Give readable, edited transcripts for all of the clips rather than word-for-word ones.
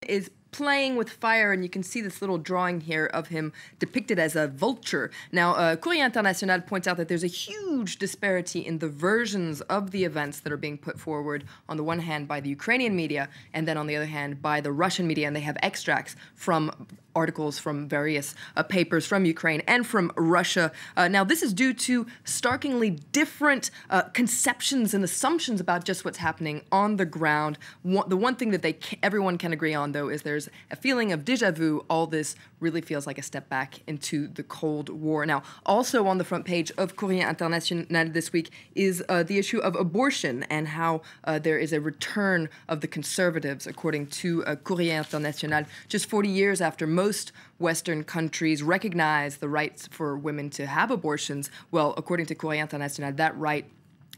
is playing with fire, and you can see this little drawing here of him depicted as a vulture. Now, Courrier International points out that there's a huge disparity in the versions of the events that are being put forward, on the one hand by the Ukrainian media, and then on the other hand by the Russian media, and they have extracts from articles from various papers from Ukraine and from Russia. Now, this is due to starkly different conceptions and assumptions about just what's happening on the ground. The one thing that everyone can agree on, though, is there's a feeling of déjà vu. All this really feels like a step back into the Cold War. Now, also on the front page of Courrier International this week is the issue of abortion and how there is a return of the conservatives, according to Courrier International, just 40 years after most Western countries recognize the rights for women to have abortions. Well, according to Courrier International, that right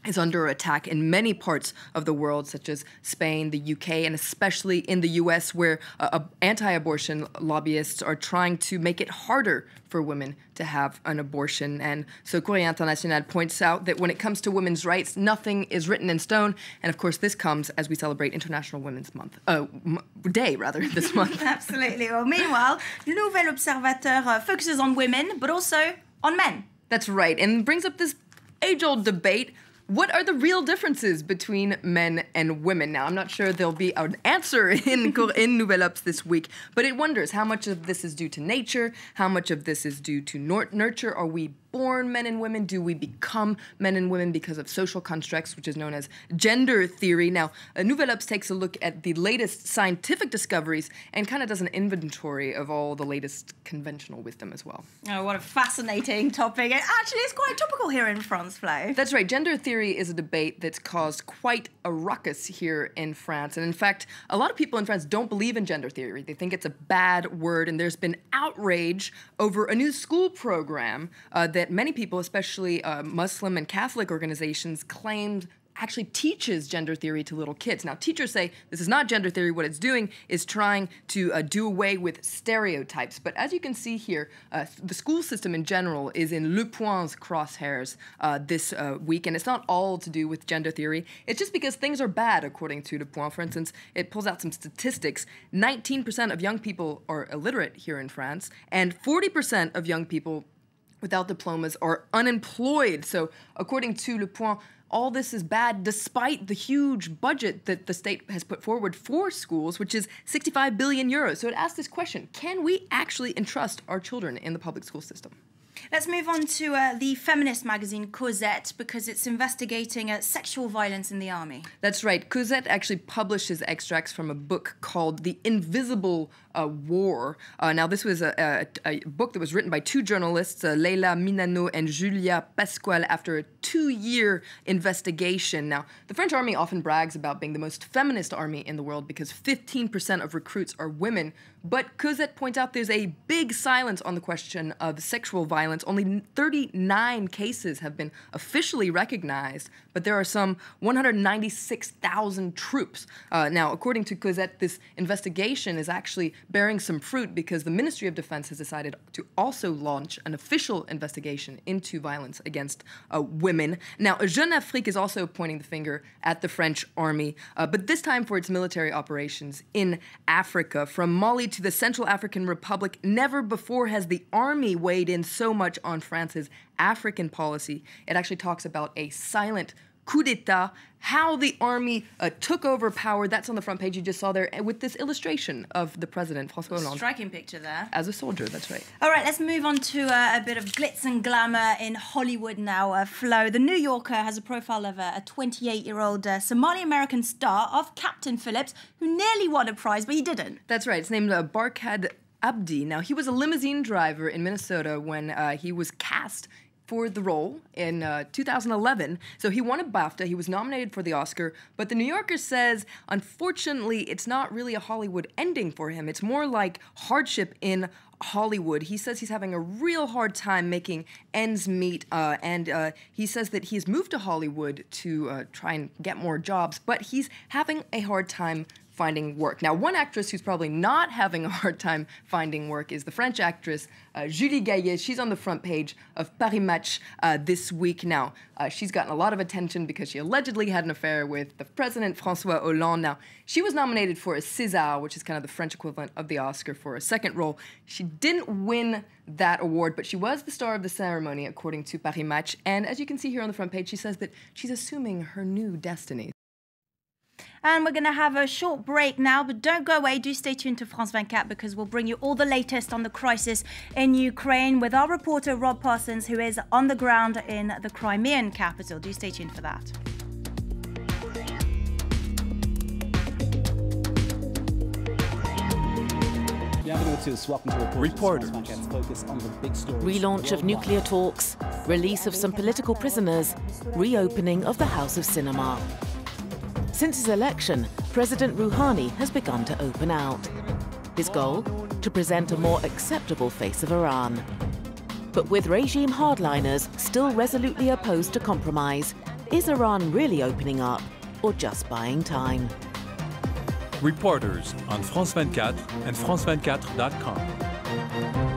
is under attack in many parts of the world, such as Spain, the UK, and especially in the US, where anti-abortion lobbyists are trying to make it harder for women to have an abortion. And so Courrier International points out that when it comes to women's rights, nothing is written in stone. And of course, this comes as we celebrate International Women's Day, this month. Absolutely. Well, meanwhile, Le Nouvel Observateur focuses on women, but also on men. That's right, and brings up this age-old debate. What are the real differences between men and women? Now, I'm not sure there'll be an answer in Nouvelle Obs this week, but it wonders how much of this is due to nature, how much of this is due to nurture. Are we born men and women? Do we become men and women because of social constructs, which is known as gender theory? Now, Nouvelle Obs takes a look at the latest scientific discoveries and kind of does an inventory of all the latest conventional wisdom as well. Oh, what a fascinating topic. It actually is quite topical here in France, Flo. That's right. Gender theory is a debate that's caused quite a ruckus here in France. And in fact, a lot of people in France don't believe in gender theory. They think it's a bad word, and there's been outrage over a new school program that many people, especially Muslim and Catholic organizations, claimed actually teaches gender theory to little kids. Now, teachers say this is not gender theory. What it's doing is trying to do away with stereotypes. But as you can see here, the school system in general is in Le Point's crosshairs this week. And it's not all to do with gender theory. It's just because things are bad, according to Le Point. For instance, it pulls out some statistics. 19% of young people are illiterate here in France, and 40% of young people without diplomas are unemployed. So according to Le Point, all this is bad despite the huge budget that the state has put forward for schools, which is 65 billion euros. So it asks this question: can we actually entrust our children in the public school system? Let's move on to the feminist magazine Cosette, because it's investigating sexual violence in the army. That's right. Cosette actually publishes extracts from a book called The Invisible War. Now, this was a book that was written by two journalists, Leila Minano and Julia Pasquale, after a 2-year investigation. Now, the French army often brags about being the most feminist army in the world because 15% of recruits are women. But Cosette points out there's a big silence on the question of sexual violence. Only 39 cases have been officially recognized, but there are some 196,000 troops. Now, according to Cosette, this investigation is actually bearing some fruit because the Ministry of Defense has decided to also launch an official investigation into violence against women. Now, Jeune Afrique is also pointing the finger at the French army, but this time for its military operations in Africa. From Mali to the Central African Republic, never before has the army weighed in so much on France's African policy. It actually talks about a silent coup d'etat, how the army took over power. That's on the front page you just saw there, with this illustration of the president, François Hollande. Striking picture there. As a soldier, that's right. All right, let's move on to a bit of glitz and glamour in Hollywood now, Flo. The New Yorker has a profile of a 28-year-old Somali-American star of Captain Phillips, who nearly won a prize, but he didn't. That's right. It's named Barkhad Abdi. Now, he was a limousine driver in Minnesota when he was cast for the role in 2011. So he won a BAFTA. He was nominated for the Oscar. But the New Yorker says, unfortunately, it's not really a Hollywood ending for him. It's more like hardship in Hollywood. He says he's having a real hard time making ends meet, and he says that he's moved to Hollywood to try and get more jobs, but he's having a hard time finding work. Now, one actress who's probably not having a hard time finding work is the French actress Julie Gaillet. She's on the front page of Paris Match this week. Now, she's gotten a lot of attention because she allegedly had an affair with the president, François Hollande. Now, she was nominated for a César, which is kind of the French equivalent of the Oscar, for a second role. She didn't win that award, but she was the star of the ceremony, according to Paris Match. And as you can see here on the front page, she says that she's assuming her new destiny. And we're going to have a short break now, but don't go away. Do stay tuned to France 24 because we'll bring you all the latest on the crisis in Ukraine with our reporter Rob Parsons, who is on the ground in the Crimean capital. Do stay tuned for that. Reporters. Relaunch of nuclear talks, release of some political prisoners, reopening of the House of Cinema. Since his election, President Rouhani has begun to open out. His goal? To present a more acceptable face of Iran. But with regime hardliners still resolutely opposed to compromise, is Iran really opening up or just buying time? Reporters on France 24 and France24.com.